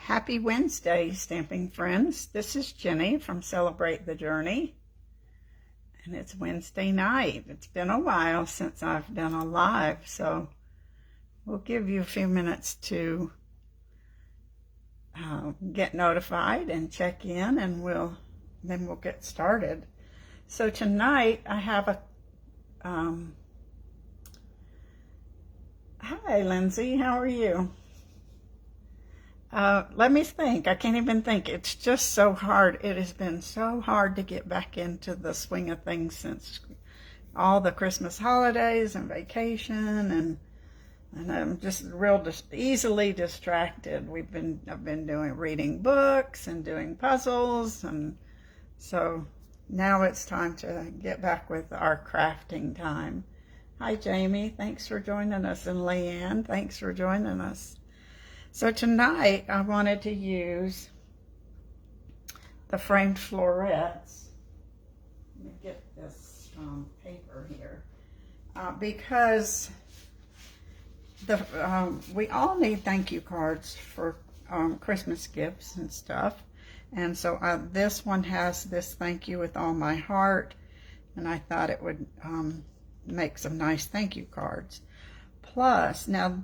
Happy Wednesday, stamping friends. This is Jenny from Celebrate the Journey, and it's Wednesday night. It's been a while since I've done a live, so we'll give you a few minutes to get notified and check in, and then we'll get started. So tonight I have a hi Lindsay, how are you? Let me think. I can't even think. It's just so hard. It has been so hard to get back into the swing of things since all the Christmas holidays and vacation, and I'm just easily distracted. I've been reading books and doing puzzles, and so now it's time to get back with our crafting time. Hi Jamie, thanks for joining us, and Leanne, thanks for joining us. So tonight I wanted to use the framed florets. Let me get this paper here because we all need thank you cards for Christmas gifts and stuff, and so this one has this thank you with all my heart, and I thought it would make some nice thank you cards. Plus, now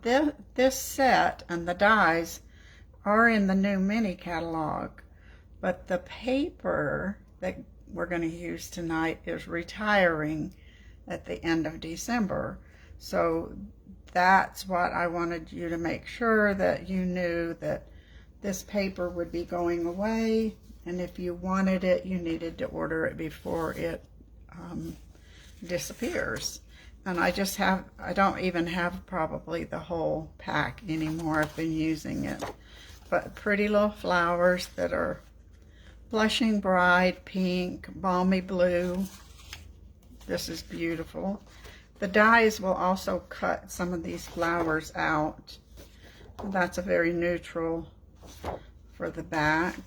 this set and the dies are in the new mini catalog, but the paper that we're going to use tonight is retiring at the end of December. So that's what I wanted you to make sure that you knew, that this paper would be going away, and if you wanted it, you needed to order it before it disappears. And I don't even have probably the whole pack anymore. I've been using it. But pretty little flowers that are blushing bride, pink, balmy blue. This is beautiful. The dies will also cut some of these flowers out. That's a very neutral for the back.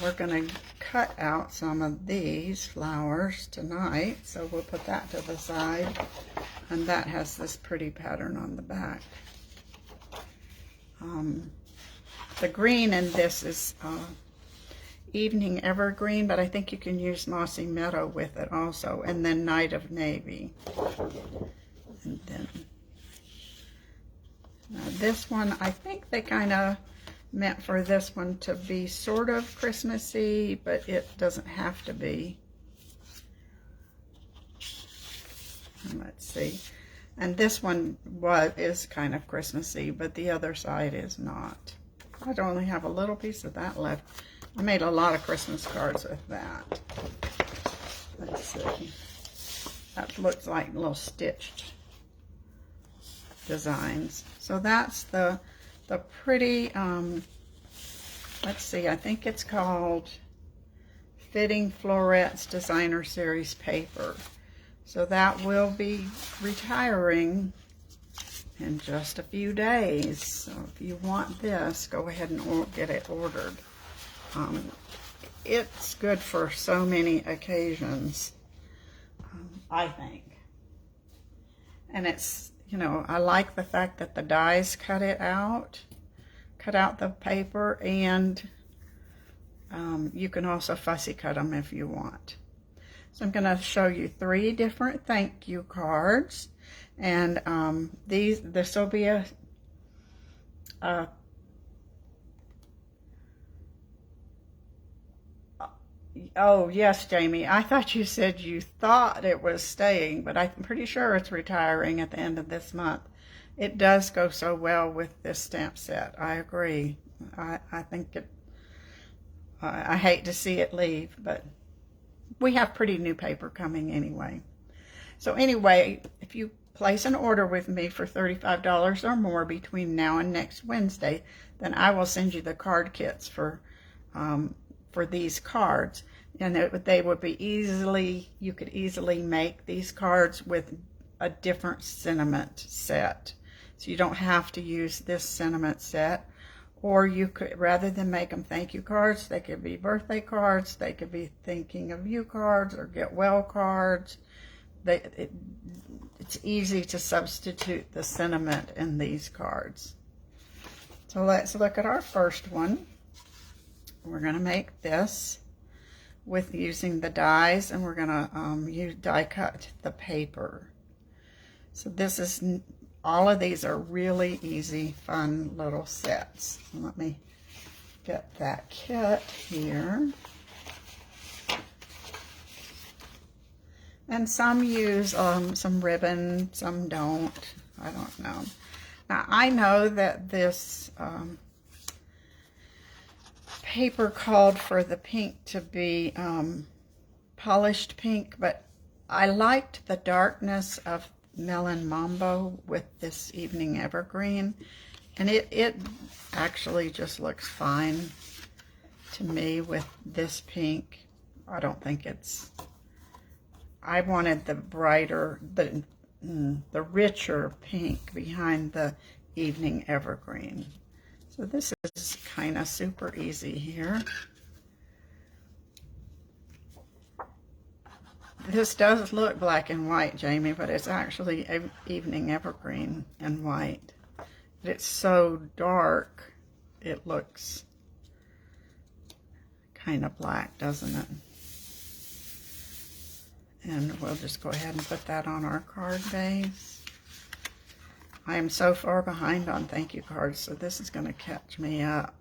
We're going to cut out some of these flowers tonight, so we'll put that to the side, and that has this pretty pattern on the back. The green in this is Evening Evergreen, but I think you can use Mossy Meadow with it also, and then Night of Navy. And then this one, I think they kind of meant for this one to be sort of Christmassy, but it doesn't have to be. And let's see. And this one is kind of Christmassy, but the other side is not. I only have a little piece of that left. I made a lot of Christmas cards with that. Let's see. That looks like little stitched designs. So that's the pretty, let's see, I think it's called Fitting Florets Designer Series paper. So that will be retiring in just a few days. So if you want this, go ahead and get it ordered. It's good for so many occasions, I think. And it's, you know, I like the fact that the dies cut out the paper, and you can also fussy cut them if you want. So I'm going to show you 3 different thank you cards, and this will be oh yes, Jamie, I thought you said you thought it was staying, but I'm pretty sure it's retiring at the end of this month. It does go so well with this stamp set. I agree. I think I hate to see it leave, but we have pretty new paper coming anyway. So anyway, if you place an order with me for $35 or more between now and next Wednesday, then I will send you the card kits for these cards, and they would be you could easily make these cards with a different sentiment set. So you don't have to use this sentiment set, or you could, rather than make them thank you cards, they could be birthday cards, they could be thinking of you cards, or get well cards. It's easy to substitute the sentiment in these cards. So let's look at our first one. We're going to make this with using the dies, and we're going to die cut the paper. So this is, all of these are really easy, fun little sets. So let me get that kit here. And some use some ribbon, some don't. I don't know. Now I know that this paper called for the pink to be polished pink, but I liked the darkness of Melon Mambo with this Evening Evergreen, and it actually just looks fine to me with this pink. I don't think it's, I wanted the brighter, the richer pink behind the Evening Evergreen. So this is kind of super easy here. This does look black and white, Jamie, but it's actually Evening Evergreen and white. But it's so dark, it looks kind of black, doesn't it? And we'll just go ahead and put that on our card base. I am so far behind on thank you cards, so this is going to catch me up.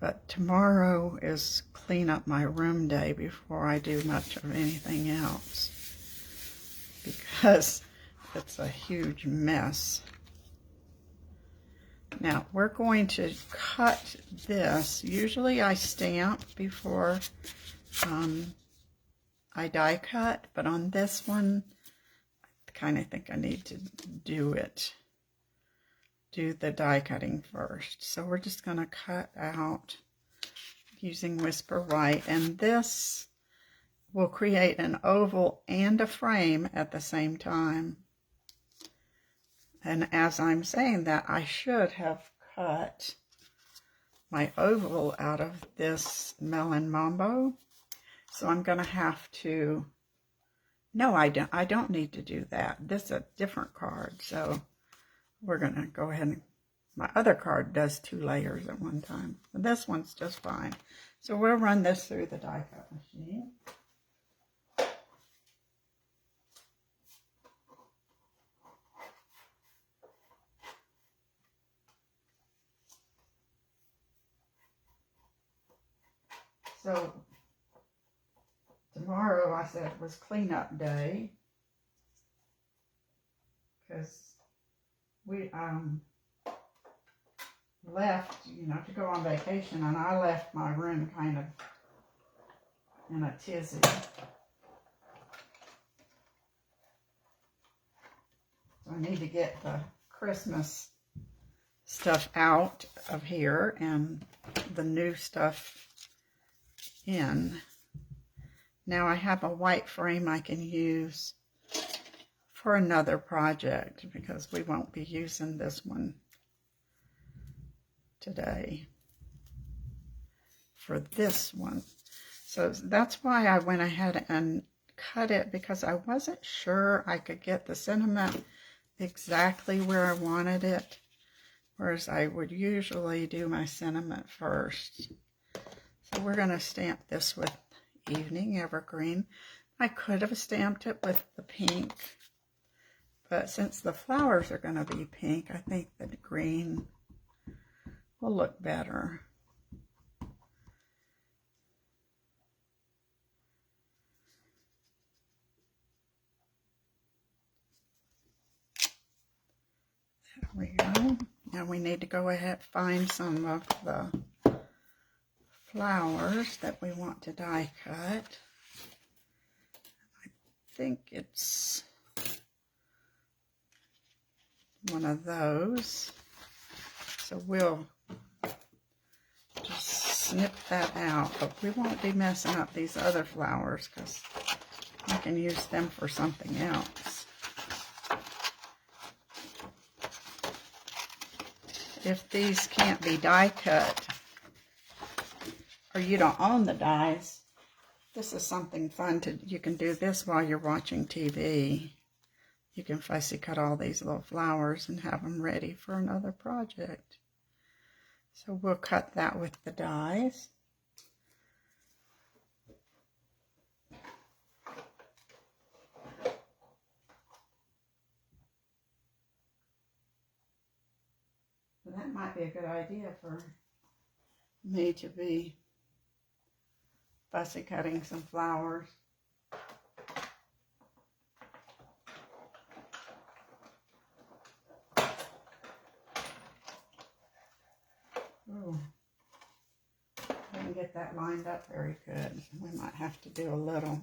But tomorrow is clean up my room day before I do much of anything else, because it's a huge mess. Now we're going to cut this. Usually I stamp before I die cut, but on this one I kind of think I need to do the die cutting first. So we're just going to cut out using Whisper White, and this will create an oval and a frame at the same time. And as I'm saying that, I should have cut my oval out of this Melon Mambo. So I'm going to have to, no, I don't need to do that. This is a different card. So we're going to go ahead and, my other card does 2 layers at one time. But this one's just fine. So we'll run this through the die cut machine. So tomorrow, I said, was cleanup day, because we left, you know, to go on vacation, and I left my room kind of in a tizzy. So I need to get the Christmas stuff out of here and the new stuff in. Now I have a white frame I can use for another project, because we won't be using this one today for this one. So that's why I went ahead and cut it, because I wasn't sure I could get the sentiment exactly where I wanted it, whereas I would usually do my sentiment first. So we're going to stamp this with Evening Evergreen. I could have stamped it with the pink, but since the flowers are going to be pink, I think the green will look better. There we go. Now we need to go ahead and find some of the flowers that we want to die cut. I think it's one of those. So we'll just snip that out, but we won't be messing up these other flowers, because I can use them for something else. If these can't be die cut, or you don't own the dies, this is something fun to, you can do this while you're watching TV. you can fussy cut all these little flowers and have them ready for another project. So we'll cut that with the dies. That might be a good idea for me to be fussy cutting some flowers. Oh, didn't get that lined up very good. We might have to do a little.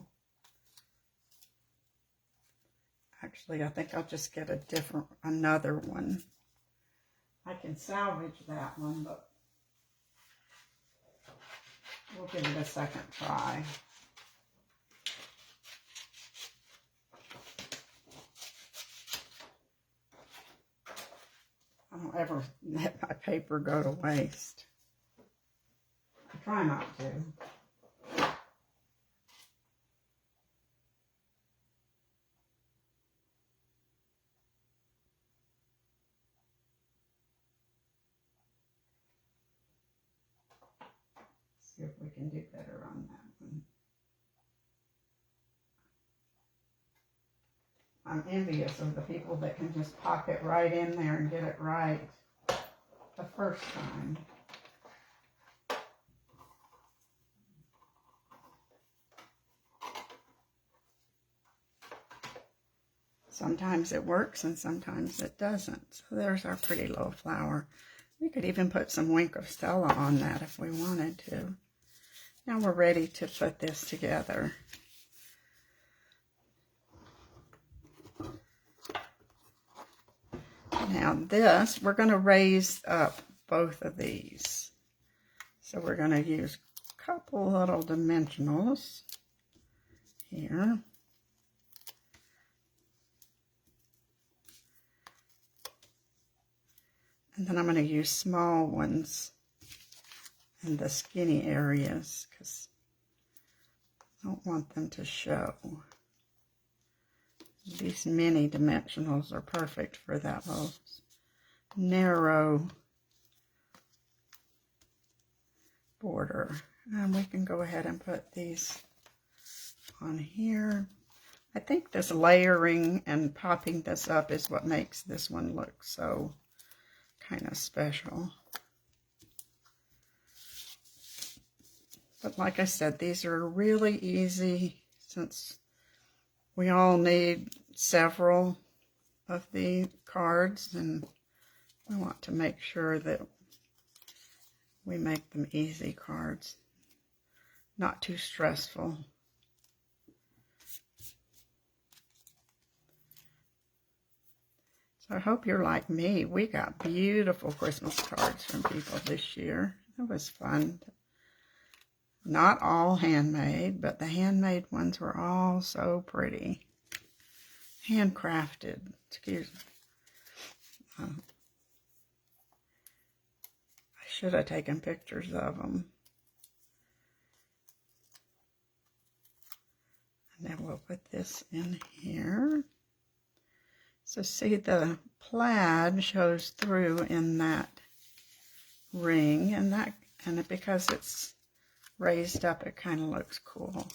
Actually, I think I'll just get another one. I can salvage that one, but we'll give it a second try. I don't ever let my paper go to waste. I try not to. See if we can do better on that one. I'm envious of the people that can just pop it right in there and get it right the first time. Sometimes it works and sometimes it doesn't. So there's our pretty little flower. We could even put some Wink of Stella on that if we wanted to. Now we're ready to put this together. Now this, we're going to raise up both of these. So we're going to use a couple little dimensionals here. And then I'm going to use small ones in the skinny areas because I don't want them to show. These mini dimensionals are perfect for that little narrow border. And we can go ahead and put these on here. I think this layering and popping this up is what makes this one look so kind of special. But like I said, these are really easy since we all need several of the cards, and we want to make sure that we make them easy cards, not too stressful. So I hope you're like me. We got beautiful Christmas cards from people this year. It was fun. Not all handmade, but the handmade ones were all so pretty. Handcrafted, excuse me. I should have taken pictures of them. And then we'll put this in here. So see, the plaid shows through in that ring, and because it's raised up, it kind of looks cool.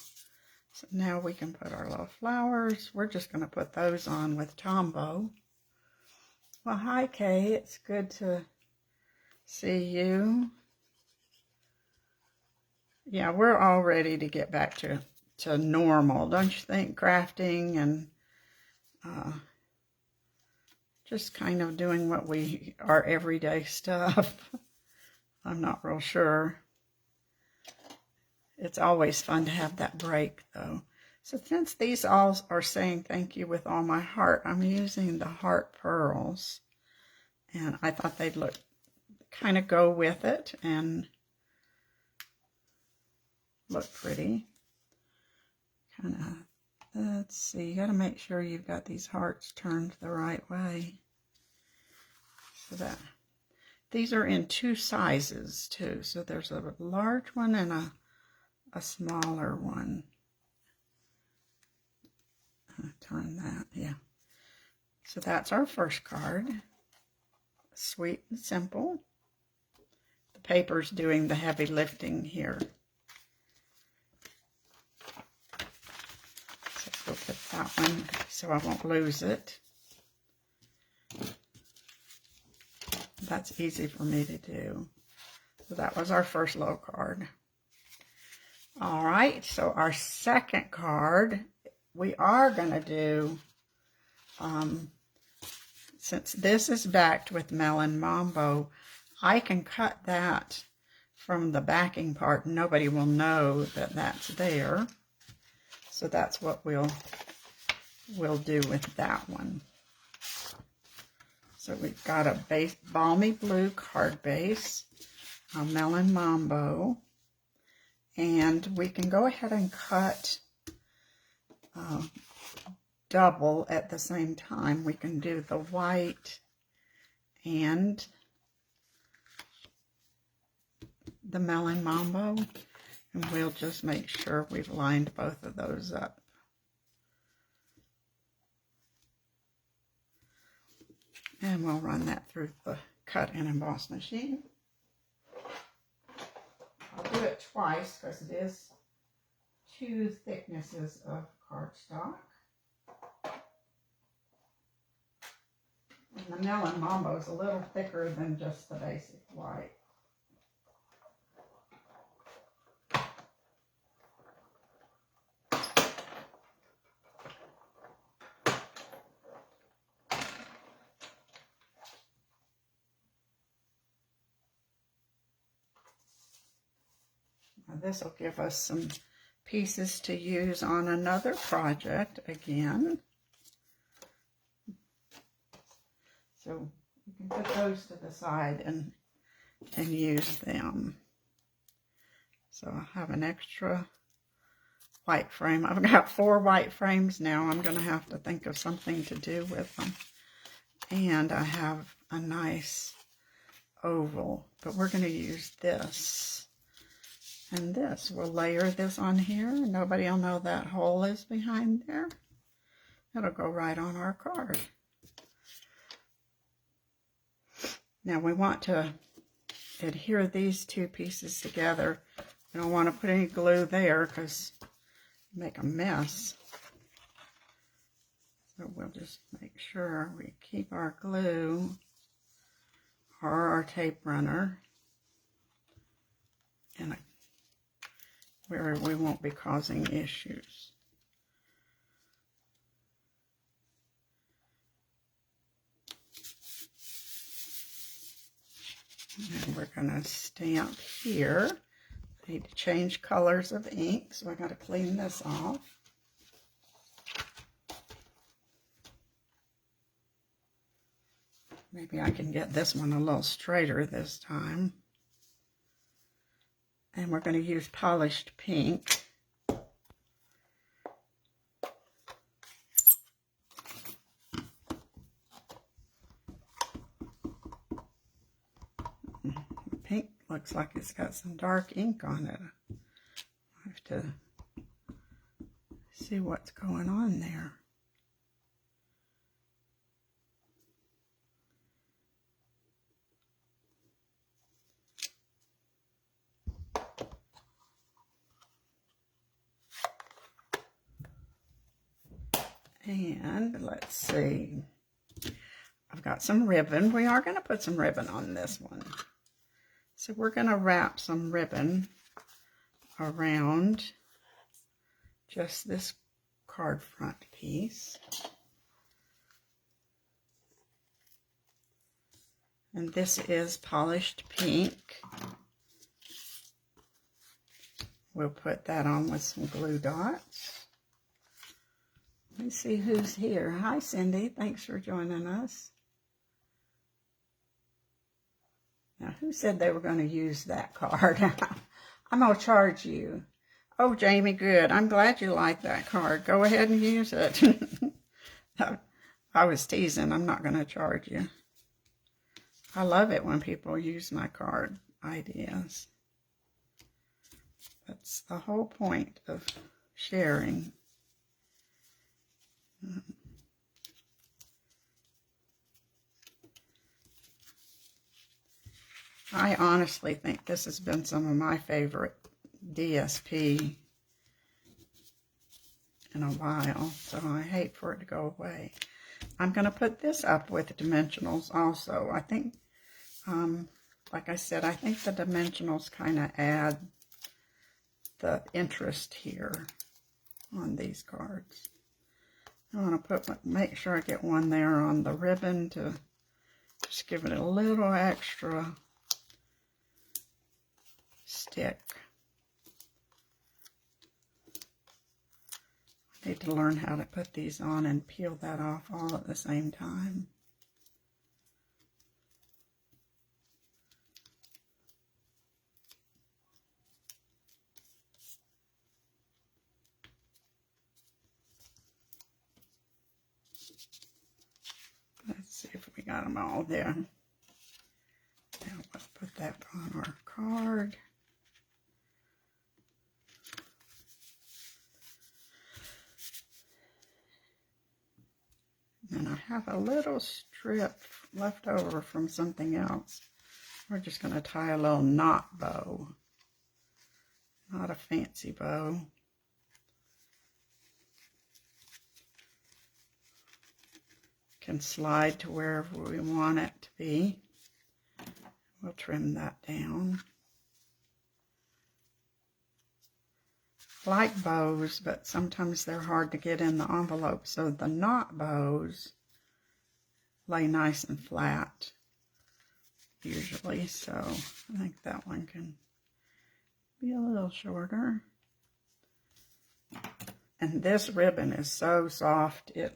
So now we can put our little flowers. We're just going to put those on with Tombow. Well, hi, Kay. It's good to see you. Yeah, we're all ready to get back to normal, don't you think? Crafting and just kind of doing our everyday stuff. I'm not real sure. It's always fun to have that break, though. So since these all are saying thank you with all my heart, I'm using the heart pearls. And I thought they'd kind of go with it and look pretty. Kind of, let's see, you got to make sure you've got these hearts turned the right way. So that, these are in two sizes, too. So there's a large one and a smaller one. Turn that, yeah. So that's our first card. Sweet and simple. The paper's doing the heavy lifting here. So we'll put that one so I won't lose it. That's easy for me to do. So that was our first low card. All right, so our second card, we are going to do, since this is backed with Melon Mambo, I can cut that from the backing part. Nobody will know that that's there. So that's what we'll do with that one. So we've got a base, balmy blue card base, a Melon Mambo, and we can go ahead and cut double at the same time. We can do the white and the Melon Mambo, and we'll just make sure we've lined both of those up. And we'll run that through the cut and emboss machine. I'll do it twice because it is 2 thicknesses of cardstock. And the Melon Mambo is a little thicker than just the basic white. Now this will give us some pieces to use on another project again. So you can put those to the side and use them. So I have an extra white frame. I've got 4 white frames now. I'm going to have to think of something to do with them. And I have a nice oval, but we're going to use this. And this, we'll layer this on here. Nobody will know that hole is behind there. It'll go right on our card. Now we want to adhere these 2 pieces together. We don't want to put any glue there because you make a mess. So we'll just make sure we keep our glue or our tape runner in a where we won't be causing issues. And we're going to stamp here. I need to change colors of ink, so I got to clean this off. Maybe I can get this one a little straighter this time. And we're going to use polished pink. Pink looks like it's got some dark ink on it. I have to see what's going on there. And let's see, I've got some ribbon. We are going to put some ribbon on this one. So we're going to wrap some ribbon around just this card front piece. And this is polished pink. We'll put that on with some glue dots. Let me see who's here. Hi, Cindy. Thanks for joining us. Now, who said they were going to use that card? I'm going to charge you. Oh, Jamie, good. I'm glad you like that card. Go ahead and use it. I was teasing. I'm not going to charge you. I love it when people use my card ideas. That's the whole point of sharing. I honestly think this has been some of my favorite DSP in a while, so I hate for it to go away. I'm going to put this up with dimensionals also. I think, like I said, I think the dimensionals kind of add the interest here on these cards. I want to make sure I get one there on the ribbon to just give it a little extra stick. I need to learn how to put these on and peel that off all at the same time. Let's see if we got them all there. Now let's put that on our card. And I have a little strip left over from something else. We're just going to tie a little knot bow. Not a fancy bow. Can slide to wherever we want it to be. We'll trim that down. I like bows, but sometimes they're hard to get in the envelope, so the knot bows lay nice and flat usually, so I think that one can be a little shorter. And this ribbon is so soft, it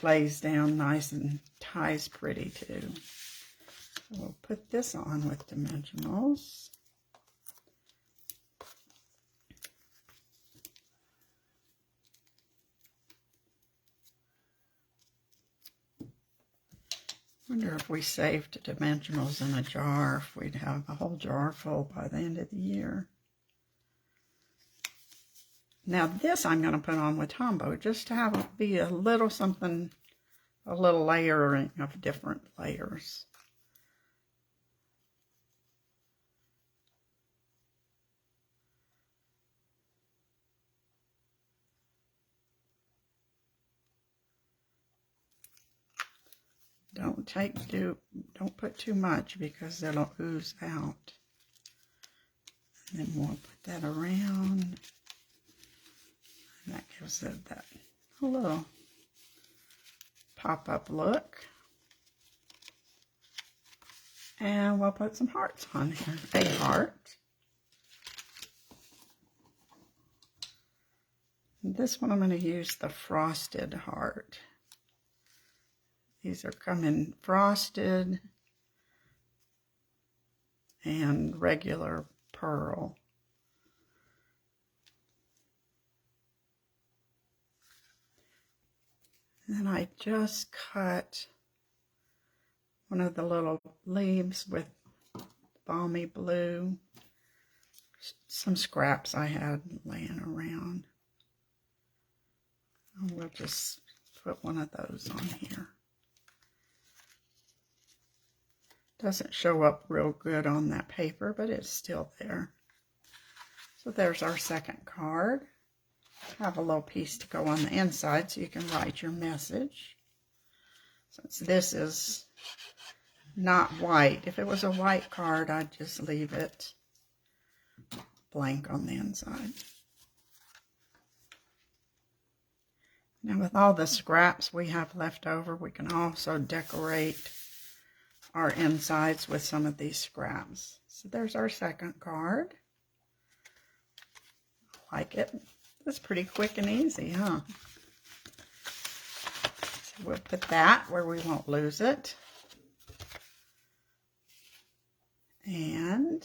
lays down nice and ties pretty too. So we'll put this on with dimensionals. Wonder if we saved dimensionals in a jar, if we'd have a whole jar full by the end of the year. Now this I'm going to put on with Tombow, just to have it be a little something, a little layering of different layers. Don't put too much because it'll ooze out. And then we'll put that around. And that gives it that little pop-up look. And we'll put some hearts on here. A heart. This one I'm going to use the frosted heart. These are coming frosted and regular pearl. And then I just cut one of the little leaves with balmy blue. Some scraps I had laying around. And we'll just put one of those on here. Doesn't show up real good on that paper, but it's still there. So there's our second card. Have a little piece to go on the inside so you can write your message. Since this is not white, if it was a white card, I'd just leave it blank on the inside. Now with all the scraps we have left over, we can also decorate our insides with some of these scraps. So there's our second card. I like it. It's pretty quick and easy, huh? So we'll put that where we won't lose it. And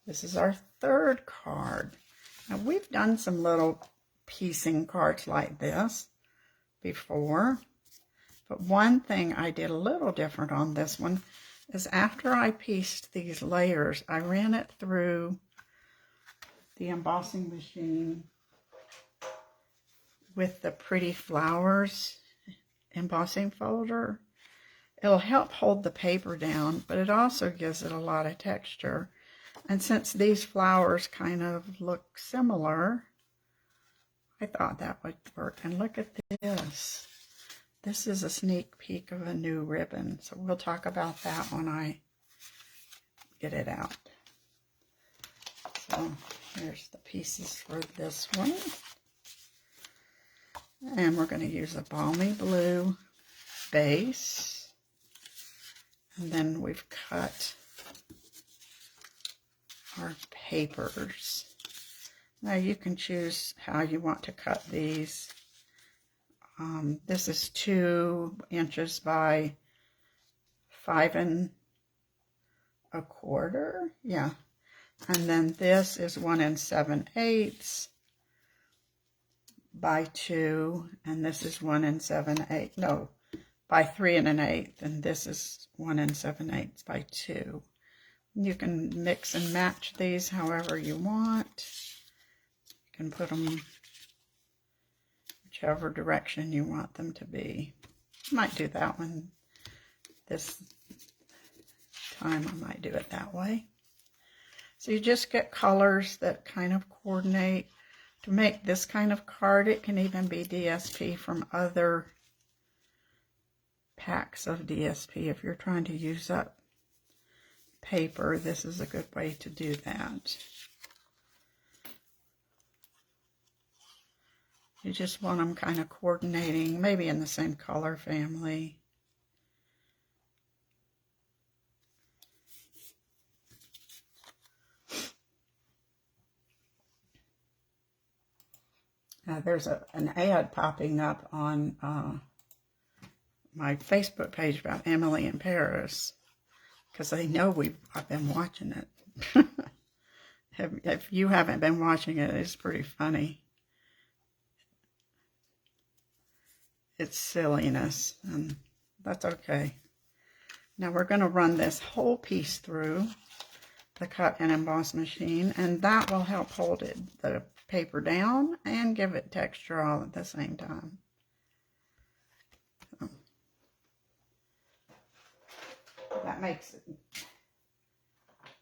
this is our third card. Now we've done some little piecing cards like this before. But one thing I did a little different on this one is after I pieced these layers, I ran it through the embossing machine with the Pretty Flowers embossing folder. It'll help hold the paper down, but it also gives it a lot of texture. And since these flowers kind of look similar, I thought that would work. And look at this. This is a sneak peek of a new ribbon. So we'll talk about that when I get it out. So here's the pieces for this one. And we're going to use a balmy blue base. And then we've cut our papers. Now you can choose how you want to cut these. This is 2 inches by 5 1/4. Yeah. And then this is 1 7/8 by 2. And this is 1 7/8. No, by 3 1/8. And this is 1 7/8 by 2. You can mix and match these however you want. You can put them whichever direction you want them to be. Might do that one this time. I might do it that way. So you just get colors that kind of coordinate. To make this kind of card, it can even be DSP from other packs of DSP. If you're trying to use up paper, this is a good way to do that. You just want them kind of coordinating, maybe in the same color family. There's an ad popping up on my Facebook page about Emily in Paris, because they know I've been watching it. If you haven't been watching it, it's pretty funny. It's silliness, and that's okay. Now we're going to run this whole piece through the cut and emboss machine, and that will help hold the paper down and give it texture all at the same time. So that makes it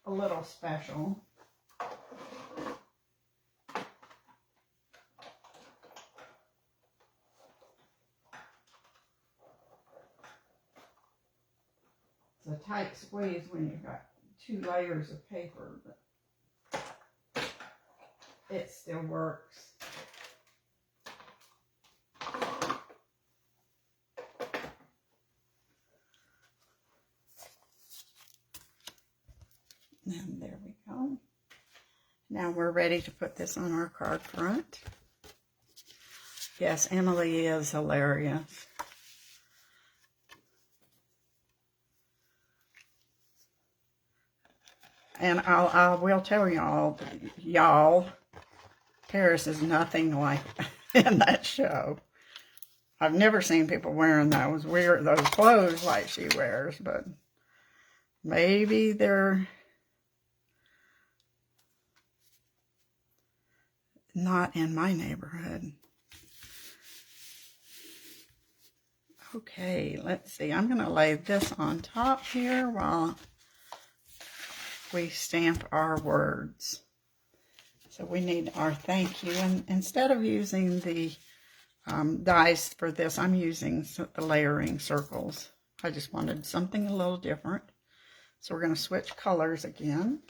a little special. It's a tight squeeze when you've got 2 layers of paper, but it still works. And there we go. Now we're ready to put this on our card front. Yes, Emily is hilarious. And I will tell y'all, Paris is nothing like in that show. I've never seen people wearing those clothes like she wears, but maybe they're not in my neighborhood. Okay, let's see. I'm going to lay this on top here while we stamp our words. So we need our thank you, and instead of using the dies for this, I'm using the layering circles. I just wanted something a little different. So we're going to switch colors again,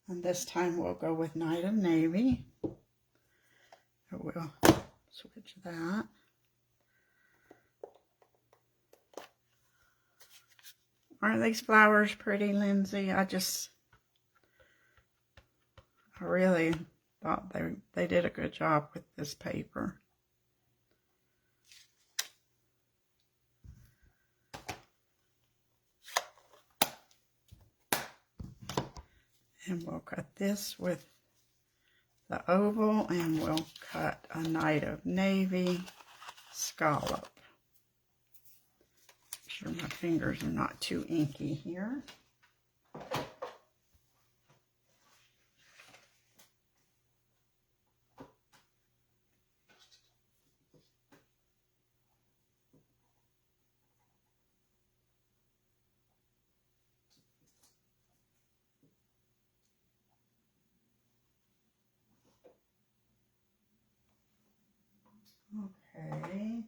and this time we'll go with Night of Navy. So we'll switch that. Aren't these flowers pretty, Lindsay? I really thought they did a good job with this paper. And we'll cut this with the oval, and we'll cut a Night of Navy scallop. Make sure my fingers are not too inky here. Okay.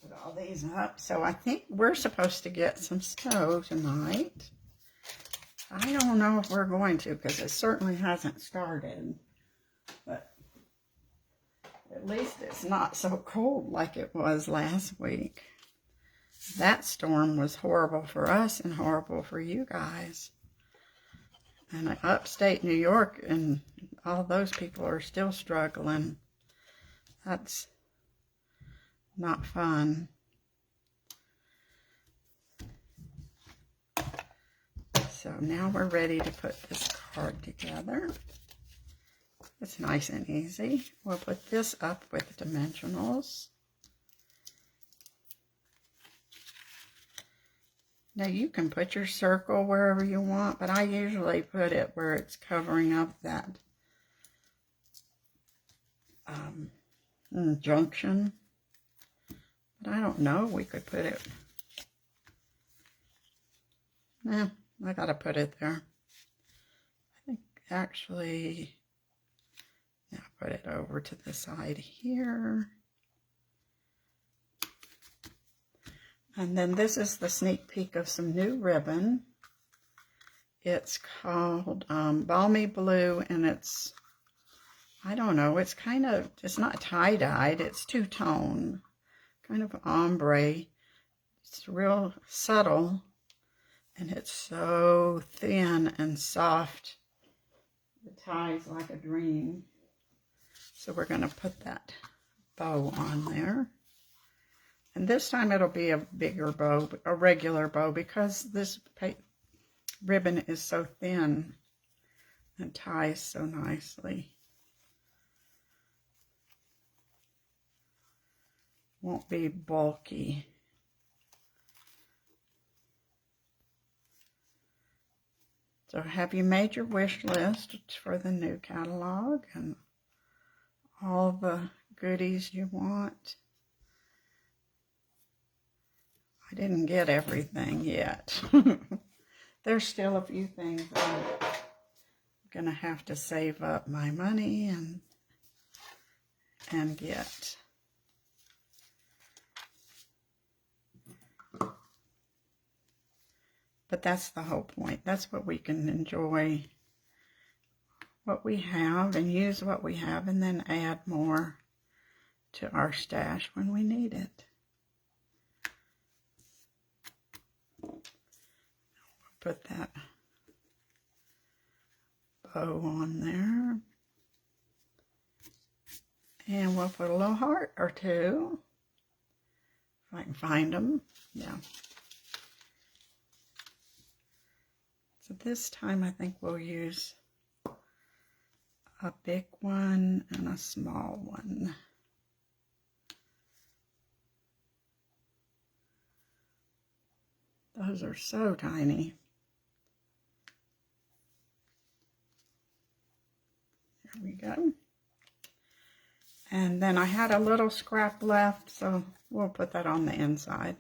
Put all these up. So I think we're supposed to get some snow tonight. I don't know if we're going to because it certainly hasn't started. But at least it's not so cold like it was last week. That storm was horrible for us and horrible for you guys. And upstate New York, and all those people are still struggling. That's not fun. So now we're ready to put this card together. It's nice and easy. We'll put this up with dimensionals. Now you can put your circle wherever you want, but I usually put it where it's covering up that junction. But I don't know, we could put it, no, I gotta put it there. I think actually, now put it over to the side here. And then this is the sneak peek of some new ribbon. It's called Balmy Blue, and it's, I don't know, it's kind of, it's not tie-dyed, it's two-tone, kind of ombre. It's real subtle, and it's so thin and soft. The tie's like a dream. So we're going to put that bow on there. And this time it'll be a bigger bow, a regular bow, because this ribbon is so thin and ties so nicely. Won't be bulky. So have you made your wish list for the new catalog and all the goodies you want? I didn't get everything yet. There's still a few things I'm gonna have to save up my money and get. But that's the whole point. That's what we can enjoy, what we have, and use what we have, and then add more to our stash when we need it. Put that bow on there. And we'll put a little heart or two, if I can find them. Yeah. So this time I think we'll use a big one and a small one. Those are so tiny. There we go. And then I had a little scrap left, so we'll put that on the inside.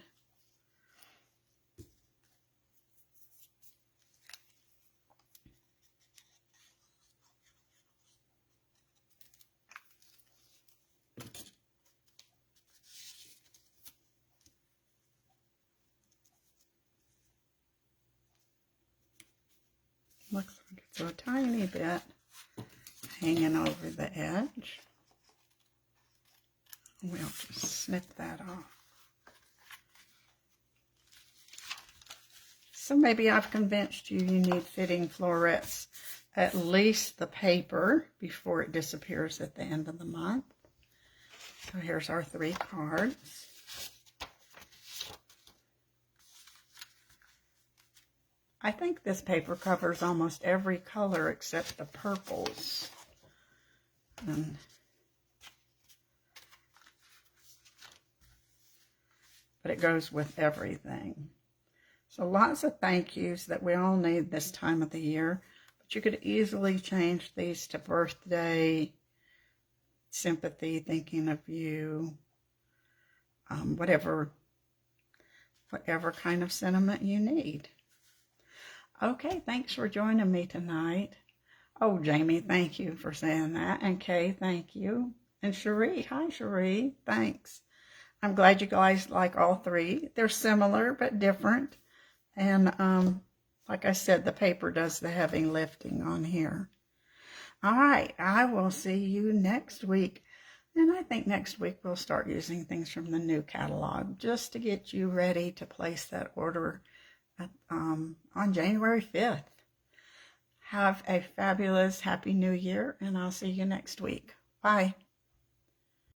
Looks like it's a tiny bit hanging over the edge. We'll just snip that off. So maybe I've convinced you need Fitting Florets, at least the paper, before it disappears at the end of the month. So here's our 3 cards. I think this paper covers almost every color except the purples. But it goes with everything. So lots of thank yous that we all need this time of the year. But you could easily change these to birthday, sympathy, thinking of you, whatever kind of sentiment you need. Okay, thanks for joining me tonight. Oh, Jamie, thank you for saying that. And Kay, thank you. And Cherie, hi Cherie, thanks. I'm glad you guys like all three. They're similar but different. And like I said, the paper does the heavy lifting on here. All right, I will see you next week. And I think next week we'll start using things from the new catalog just to get you ready to place that order on January 5th. Have a fabulous Happy New Year, and I'll see you next week. Bye.